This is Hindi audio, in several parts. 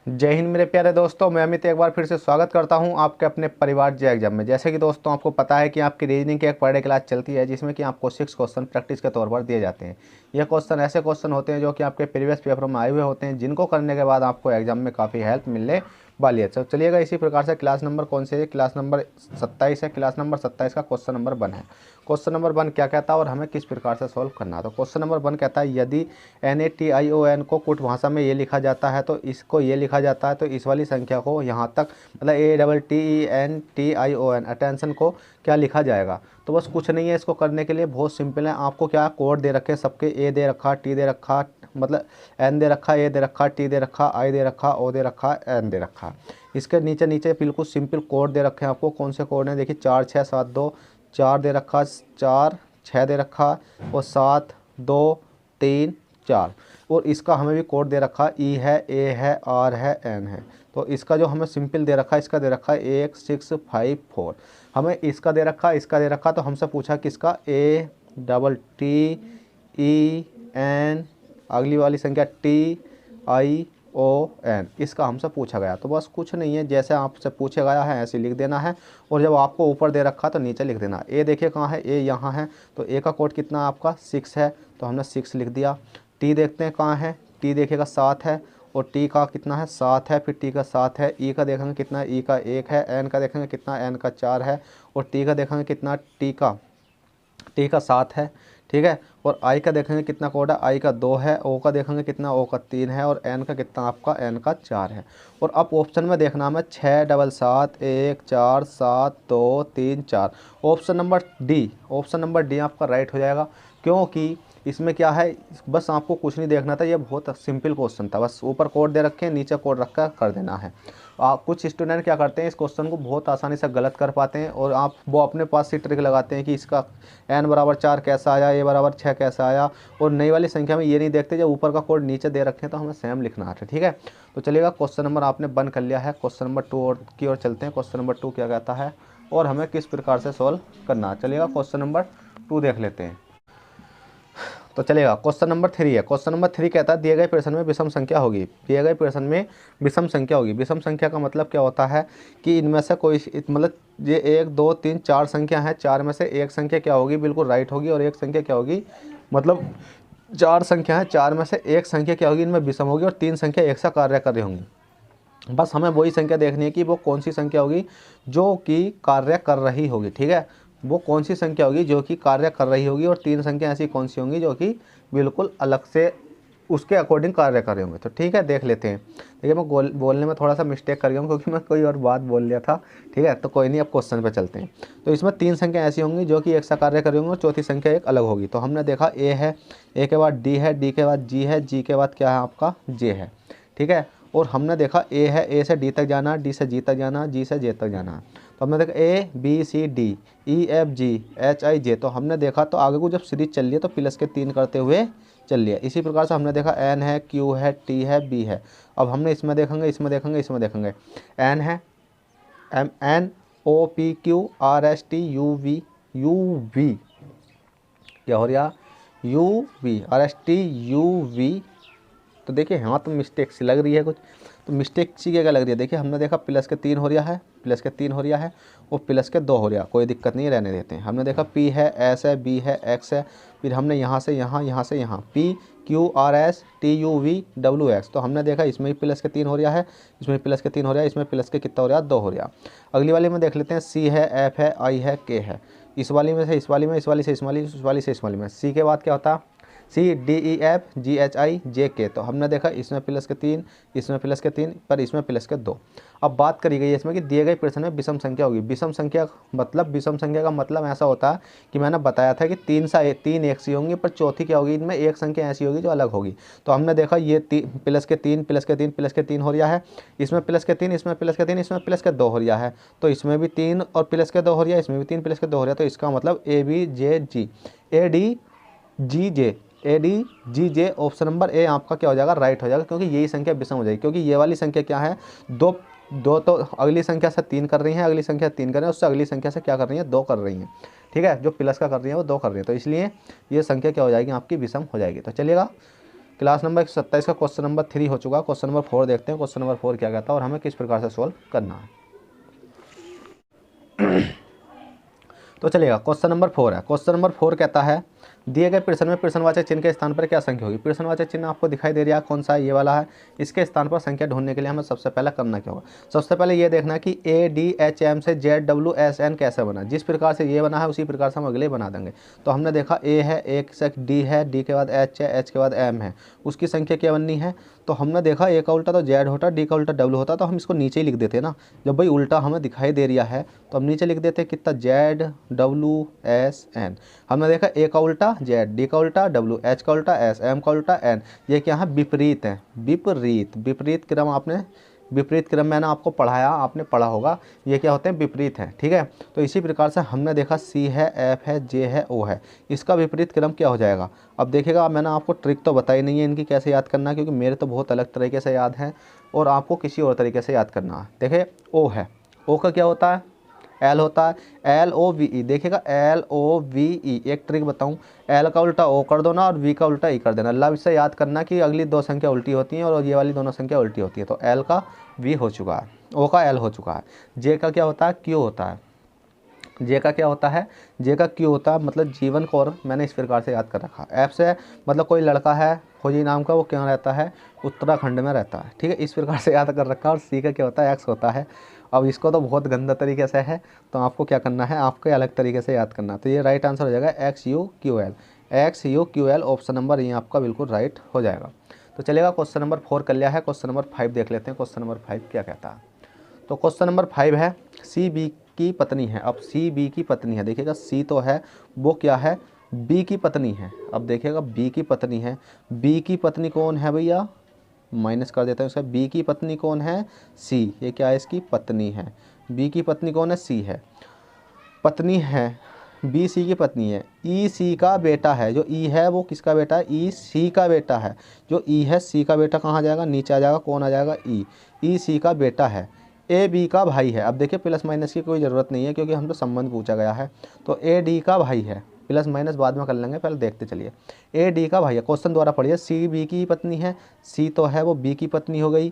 जय हिंद मेरे प्यारे दोस्तों, मैं अमित एक बार फिर से स्वागत करता हूं आपके अपने परिवार जे एग्जाम में। जैसे कि दोस्तों आपको पता है कि आपकी रीजनिंग की एक पर डे क्लास चलती है जिसमें कि आपको 6 क्वेश्चन प्रैक्टिस के तौर पर दिए जाते हैं। ये क्वेश्चन ऐसे क्वेश्चन होते हैं जो कि आपके प्रीवियस पेपर में आए हुए होते हैं, जिनको करने के बाद आपको एग्जाम में काफ़ी हेल्प मिलने वाली है। तो चलिएगा, इसी प्रकार से क्लास नंबर कौन से है? क्लास नंबर 27 है। क्लास नंबर 27 का क्वेश्चन नंबर 1 है। क्वेश्चन नंबर 1 क्या कहता है और हमें किस प्रकार से सॉल्व करना है? तो क्वेश्चन नंबर 1 कहता है, यदि NaTiON को कुट भाषा में ये लिखा जाता है तो इसको ये लिखा जाता है, तो इस वाली संख्या को यहाँ तक मतलब ATTENTION अटेंशन को क्या लिखा जाएगा? तो बस कुछ नहीं है, इसको करने के लिए बहुत सिंपल है। आपको क्या कोड दे रखे, सबके ए दे रखा, टी दे रखा, मतलब एन दे रखा, ए दे रखा, टी दे रखा, आई दे रखा, ओ दे रखा, एन दे रखा। इसके नीचे नीचे बिल्कुल सिंपल कोड दे रखे हैं आपको। कौन से कोड हैं? देखिए, 4 6 7 2, 4 दे रखा, 4 6 दे रखा और 7 2 3 4। और इसका हमें भी कोड दे रखा, ई है, ए है, आर है, एन है। तो इसका जो हमें सिंपल दे रखा है, इसका दे रखा है 1 6 5 4। हमें इसका दे रखा, इसका दे रखा, तो हमसे पूछा किसका? ATTEN, अगली वाली संख्या TION, इसका हमसे पूछा गया। तो बस कुछ नहीं है, जैसे आपसे पूछा गया है ऐसे लिख देना है। और जब आपको ऊपर दे रखा तो नीचे लिख देना। ए देखिए कहाँ है? ए यहाँ है। तो ए का कोड कितना आपका 6 है, तो हमने 6 लिख दिया। टी देखते हैं कहाँ है? टी देखिएगा 7 है और टी का कितना है? 7 है। फिर टी का 7 है। ई का देखेंगे कितना है? ई का 1 है। एन का देखेंगे कितना? एन का 4 है। और टी का देखेंगे कितना? टी का 7 है। ठीक है। और आई का देखेंगे कितना कोड है? आई का 2 है। ओ का देखेंगे कितना? ओ का 3 है। और एन का कितना आपका? एन का 4 है। और अब ऑप्शन में देखना हमें 6 7 7 1 4 7 2 3 4। Option number D, option number D आपका राइट हो जाएगा। क्योंकि इसमें क्या है, बस आपको कुछ नहीं देखना था, ये बहुत सिंपल क्वेश्चन था। बस ऊपर कोड दे रखे हैं, नीचे कोड रख कर देना है। कुछ स्टूडेंट क्या करते हैं, इस क्वेश्चन को बहुत आसानी से गलत कर पाते हैं और वो अपने पास से ट्रिक लगाते हैं कि इसका n बराबर 4 कैसा आया, a बराबर 6 कैसा आया। और नई वाली संख्या में ये नहीं देखते, जब ऊपर का कोड नीचे दे रखे हैं तो हमें सेम लिखना है। ठीक है। तो चलिएगा, क्वेश्चन नंबर आपने बंद कर लिया है। क्वेश्चन नंबर 2 की ओर चलते हैं। क्वेश्चन नंबर 2 क्या कहता है और हमें किस प्रकार से सॉल्व करना है? चलिएगा, क्वेश्चन नंबर 2 देख लेते हैं। तो चलेगा, क्वेश्चन नंबर 3 है। क्वेश्चन नंबर 3 कहता है, दिए गए प्रश्न में विषम संख्या होगी। दिए गए प्रश्न में विषम संख्या होगी। विषम संख्या का मतलब क्या होता है कि इनमें से कोई मतलब ये 1 2 3 4 संख्या है, 4 में से एक संख्या क्या होगी? बिल्कुल राइट होगी। और एक संख्या क्या होगी? मतलब 4 संख्या है, 4 में से एक संख्या क्या होगी? इनमें विषम होगी। और 3 संख्या एक सा कार्य कर रही होंगी। बस हमें वही संख्या देखनी है कि वो कौन सी संख्या होगी जो कि कार्य कर रही होगी। ठीक है, वो कौन सी संख्या होगी जो कि कार्य कर रही होगी। और 3 संख्या ऐसी कौन सी होंगी जो कि बिल्कुल अलग से उसके अकॉर्डिंग कार्य कर रहे होंगे। तो ठीक है, देख लेते हैं। देखिए, मैं बोलने में थोड़ा सा मिस्टेक कर गया हूँ क्योंकि मैं कोई और बात बोल लिया था। ठीक है, तो कोई नहीं, अब क्वेश्चन पे चलते हैं। तो इसमें 3 संख्या ऐसी होंगी जो कि एक सा कार्य कर रही होंगी और चौथी संख्या एक अलग होगी। तो हमने देखा ए है, ए के बाद डी है, डी के बाद जी है, जी के बाद क्या है आपका? जे है। ठीक है। और हमने देखा ए है, ए से डी तक जाना, डी से जी तक जाना, जी से जे तक जाना। तो हमने देखा A B C D E F G H I J. तो हमने देखा, तो आगे को जब सीरीज चल रही है तो प्लस के 3 करते हुए चल लिया। इसी प्रकार से हमने देखा एन है, क्यू है, टी है, बी है। अब हमने इसमें देखेंगे, इसमें देखेंगे, इसमें देखेंगे। एन है, M N O P Q R S T U V, U V क्या हो रहा? U V R S T U V. तो देखिए यहाँ तो मिस्टेक सी लग रही है कुछ। तो मिस्टेक सी क्या लग रही है? देखिए, हमने देखा प्लस के 3 हो रहा है, प्लस के 3 हो रहा है और प्लस के 2 हो रहा है। कोई दिक्कत नहीं है, रहने देते हैं। हमने देखा पी है, एस है, बी है, एक्स है। फिर हमने यहाँ से यहाँ, यहाँ से यहाँ, P Q R S T U V W x. तो हमने देखा इसमें भी प्लस के 3 हो रहा है, इसमें प्लस के 3 हो रहा है, इसमें प्लस के कितना हो रहा है? 2 हो रहा है। अगली वाली में देख लेते हैं। सी है, एफ है, आई है, के है। इस वाली में से इस वाली में, इस वाली से इस वाली, इस वाली से इस वाली में। सी के बाद क्या होता है? C D E F G H I J K. तो हमने देखा इसमें प्लस के 3, इसमें प्लस के 3, पर इसमें प्लस के 2। अब बात करी गई है इसमें कि दिए गए प्रश्न में विषम संख्या होगी। विषम संख्या मतलब, विषम संख्या का मतलब ऐसा होता है कि मैंने बताया था कि 3 एक सी होंगी, पर चौथी क्या होगी? इनमें एक संख्या ऐसी होगी जो अलग होगी। तो हमने देखा ये प्लस के 3 प्लस के 3 प्लस के 3 हो रहा है, इसमें प्लस के 3, इसमें प्लस के 3, इसमें प्लस के 2 हो रहा है। तो इसमें भी 3 और प्लस के 2 हो रहा है, इसमें भी 3 प्लस के 2 हो रहा है। तो इसका मतलब A B J G, A D G J, A D G J. Option number A आपका क्या हो जाएगा? राइट हो जाएगा, क्योंकि यही संख्या विषम हो जाएगी। क्योंकि ये वाली संख्या क्या है? दो दो तो अगली संख्या से 3 कर रही हैं, अगली संख्या 3 कर रही है, उससे अगली संख्या से क्या कर रही है? 2 कर रही हैं। ठीक है, जो प्लस का कर रही है वो 2 कर रही है। तो इसलिए ये संख्या क्या हो जाएगी? आपकी विषम हो जाएगी। तो चलिएगा, क्लास नंबर 127 का क्वेश्चन नंबर 3 हो चुका। क्वेश्चन नंबर 4 देखते हैं, क्वेश्चन नंबर 4 क्या कहता है और हमें किस प्रकार से सॉल्व करना है। तो चलिएगा, क्वेश्चन नंबर 4 है। क्वेश्चन नंबर 4 कहता है दिए गए प्रश्न में प्रश्नवाचक चिन्ह के स्थान पर क्या संख्या होगी। प्रश्नवाचक चिन्ह आपको दिखाई दे रहा है, कौन सा है, ये वाला है। इसके स्थान पर संख्या ढूंढने के लिए हमें सबसे पहले करना क्या होगा, सबसे पहले ये देखना है कि ADHM से ZWSN कैसे बना। जिस प्रकार से ये बना है उसी प्रकार से हम अगले बना देंगे। तो हमने देखा A है, एक से D है, D के बाद H है, H के बाद M है, उसकी संख्या क्या बननी है। तो हमने देखा A का उल्टा तो Z होता, D का उल्टा W होता, तो हम इसको नीचे ही लिख देते ना। जब भाई उल्टा हमें दिखाई दे रहा है तो हम नीचे लिख देते हैं कितना, ZWSN। हमने देखा A का उल्टा Z, D का उल्टा W, H का उल्टा S, M का उल्टा N। ये क्या है, विपरीत है, विपरीत। विपरीत क्रम आपने, विपरीत क्रम मैंने आपको पढ़ाया, आपने पढ़ा होगा, ये क्या होते हैं, विपरीत हैं, ठीक है। तो इसी प्रकार से हमने देखा C है, F है, J है, O है, इसका विपरीत क्रम क्या हो जाएगा। अब देखिएगा, मैंने आपको ट्रिक तो बताई नहीं है इनकी कैसे याद करना, क्योंकि मेरे तो बहुत अलग तरीके से याद है और आपको किसी और तरीके से याद करना है। देखिए O है, O का क्या होता है, L होता है, LOVE। देखिएगा LOVE, एक ट्रिक बताऊं, L का उल्टा O कर दो ना और V का उल्टा E कर देना। लब से याद करना कि अगली दो संख्या उल्टी होती हैं और ये वाली दोनों संख्या उल्टी होती है। तो L का V हो चुका है, O का L हो चुका है। J का क्या होता है, Q होता है। J का क्या होता है, J का Q होता है, मतलब जीवन कौर, मैंने इस प्रकार से याद कर रखा। F से मतलब कोई लड़का है फौजी नाम का, वो क्या रहता है, उत्तराखंड में रहता है, ठीक है, इस प्रकार से याद कर रखा। और C का क्या होता है, X होता है। अब इसको तो बहुत गंदा तरीके से है, तो आपको क्या करना है, आपको अलग तरीके से याद करना। तो ये राइट आंसर हो जाएगा XUQL, XUQL ऑप्शन नंबर ये आपका बिल्कुल राइट हो जाएगा। तो चलेगा, क्वेश्चन नंबर 4 कर लिया है। क्वेश्चन नंबर 5 देख लेते हैं, क्वेश्चन नंबर 5 क्या कहता है। तो क्वेश्चन नंबर 5 है, C B की पत्नी है। अब C B की पत्नी है, देखिएगा C तो है, वो क्या है, B की पत्नी है। अब देखिएगा B की पत्नी है, B की पत्नी कौन है भैया, माइनस कर देता हूँ इसका। B की पत्नी कौन है, C, ये क्या है, इसकी पत्नी है। B की पत्नी कौन है, C है, पत्नी है। B C की पत्नी है, E C का बेटा है। जो E है वो किसका बेटा है, E C का बेटा है। जो E है C का बेटा कहाँ जाएगा, नीचे आ जाएगा, कौन आ जाएगा, E C का बेटा है। A B का भाई है। अब देखिए प्लस माइनस की कोई ज़रूरत नहीं है क्योंकि हम तो संबंध पूछा गया है। तो A D का भाई है, प्लस माइनस बाद में कर लेंगे, पहले देखते चलिए। A D का भाई है, क्वेश्चन द्वारा पढ़िए। C B की पत्नी है, C तो है वो B की पत्नी हो गई,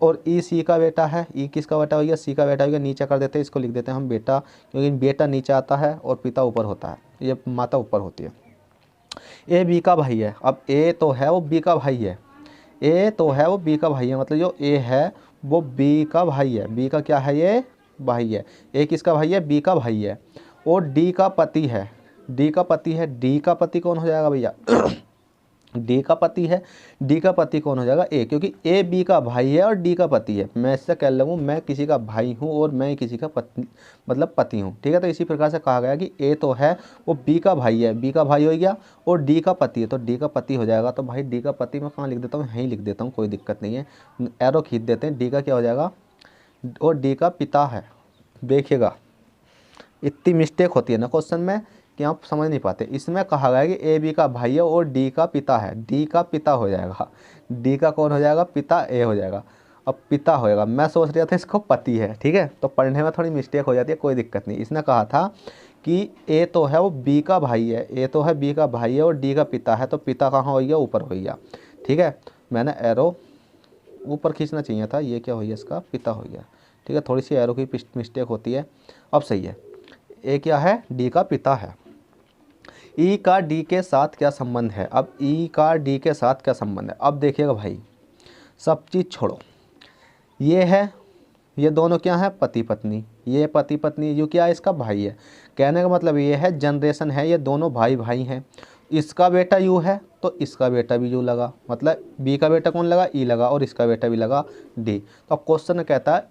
और E C का बेटा है। E किसका बेटा हो गया, C का बेटा हो गया। नीचे कर देते हैं, इसको लिख देते हैं हम बेटा, क्योंकि बेटा नीचे आता है और पिता ऊपर होता है, ये माता ऊपर होती है। A B का भाई है। अब A तो है वो B का भाई है, A तो है वो B का भाई है, मतलब जो A है वो B का भाई है। B का क्या है, ये भाई है। A किसका भाई है, B का भाई है। और D का पति है, D का पति है। D का पति कौन हो जाएगा भैया, D का पति है। D का पति कौन हो जाएगा, A, क्योंकि A B का भाई है और D का पति है। मैं इससे कह लगूँ, मैं किसी का भाई हूँ और मैं किसी का पति, मतलब पति हूँ, ठीक है। तो इसी प्रकार से कहा गया कि A तो है वो B का भाई है, B का भाई हो गया, और D का पति है, तो D का पति हो जाएगा। तो भाई D का पति मैं कहाँ लिख देता हूँ, यहीं लिख देता हूँ, कोई दिक्कत नहीं है, एरो खींच देते हैं। D का क्या हो जाएगा, और D का पिता है। देखिएगा इतनी मिस्टेक होती है ना क्वेश्चन में कि आप समझ नहीं पाते। इसमें कहा गया है कि A B का भाई है और D का पिता है, D का पिता हो जाएगा। D का कौन हो जाएगा, पिता, A हो जाएगा। अब पिता होएगा, मैं सोच रहा था इसको पति है, ठीक है। तो पढ़ने में थोड़ी मिस्टेक हो जाती है, कोई दिक्कत नहीं। इसने कहा था कि A तो है वो B का भाई है, A तो है B का भाई है और D का पिता है, तो पिता कहाँ हो गया, ऊपर हो गया, ठीक है। मैंने एरो ऊपर खींचना चाहिए था, ये क्या हो गया, इसका पिता हो गया, ठीक है। थोड़ी सी एरो की मिस्टेक होती है, अब सही है। A क्या है, D का पिता है। E का D के साथ क्या संबंध है। अब E का D के साथ क्या संबंध है। अब देखिएगा भाई, सब चीज़ छोड़ो, ये है, ये दोनों क्या है, पति पत्नी, ये पति पत्नी, जो क्या है, इसका भाई है। कहने का मतलब ये है, जनरेशन है, ये दोनों भाई भाई हैं। इसका बेटा यू है तो इसका बेटा भी यू लगा, मतलब B का बेटा कौन लगा, E लगा, और इसका बेटा भी लगा D। तो अब क्वेश्चन कहता है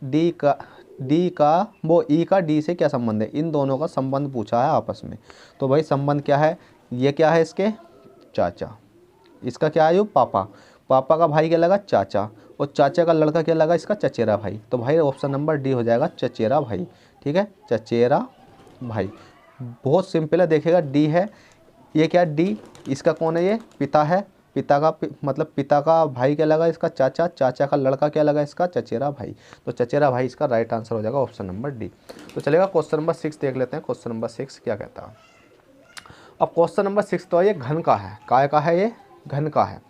D का वो E का D से क्या संबंध है। इन दोनों का संबंध पूछा है आपस में। तो भाई संबंध क्या है, ये क्या है, इसके चाचा, इसका क्या है, पापा, पापा का भाई क्या लगा, चाचा, और चाचा का लड़का क्या लगा, इसका चचेरा भाई। तो भाई ऑप्शन नंबर D हो जाएगा, चचेरा भाई, ठीक है, चचेरा भाई। बहुत सिंपल है, देखिएगा D है, ये क्या D, इसका कौन है, ये पिता है, पिता का मतलब पिता का भाई क्या लगा, इसका चाचा, चाचा का लड़का क्या लगा, इसका चचेरा भाई। तो चचेरा भाई इसका राइट आंसर हो जाएगा ऑप्शन नंबर D। तो चलेगा, क्वेश्चन नंबर 6 देख लेते हैं। क्वेश्चन नंबर 6 क्या कहता है। अब क्वेश्चन नंबर 6 तो ये घन का है, काय का है, ये घन का है।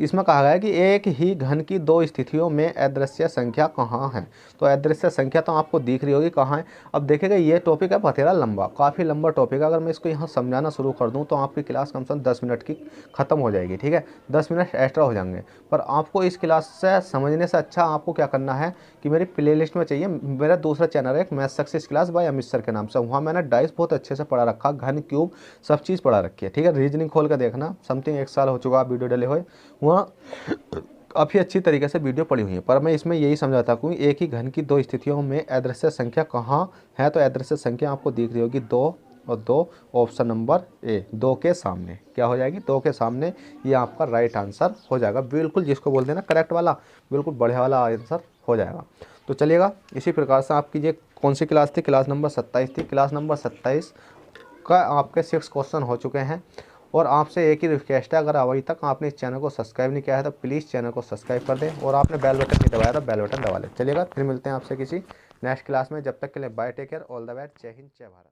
इसमें कहा गया है कि एक ही घन की दो स्थितियों में अदृश्य संख्या कहाँ है। तो अदृश्य संख्या तो आपको दिख रही होगी कहाँ है। अब देखिएगा ये टॉपिक है बथेरा लंबा, काफ़ी लंबा टॉपिक है। अगर मैं इसको यहाँ समझाना शुरू कर दूँ तो आपकी क्लास कम से कम 10 मिनट की ख़त्म हो जाएगी, ठीक है, 10 मिनट एक्स्ट्रा हो जाएंगे। पर आपको इस क्लास से समझने से अच्छा आपको क्या करना है कि मेरी प्लेलिस्ट में चाहिए, मेरा दूसरा चैनल है एक math success class by Amit sir के नाम से, वहाँ मैंने डाइस बहुत अच्छे से पढ़ा रखा, घन क्यूब सब चीज़ पढ़ा रखी है, ठीक है। रीजनिंग खोल कर देखना, समथिंग 1 साल हो चुका आप वीडियो डले हुए, वहाँ काफ़ी अच्छी तरीके से वीडियो पड़ी हुई है। पर मैं इसमें यही समझाता हूँ एक ही घन की दो स्थितियों में अदृश्य संख्या कहाँ है। तो अदृश्य संख्या आपको दिख रही होगी 2 और 2, ऑप्शन नंबर ए 2 के सामने क्या हो जाएगी, 2 के सामने, ये आपका राइट आंसर हो जाएगा। बिल्कुल जिसको बोलते हैं ना करेक्ट वाला, बिल्कुल बढ़िया वाला आंसर हो जाएगा। तो चलिएगा इसी प्रकार से आपकी ये कौन सी क्लास थी, क्लास नंबर 27 थी। क्लास नंबर 27 का आपके 6 क्वेश्चन हो चुके हैं। और आपसे एक ही रिक्वेस्ट है, अगर अभी तक आपने इस चैनल को सब्सक्राइब नहीं किया है तो प्लीज़ चैनल को सब्सक्राइब कर दें, और आपने बेल बटन नहीं दबाया तो बेल बटन दबा लें। चलिएगा फिर मिलते हैं आपसे किसी नेक्स्ट क्लास में, जब तक के लिए bye, take care, all the best, जय हिंद जय भारत।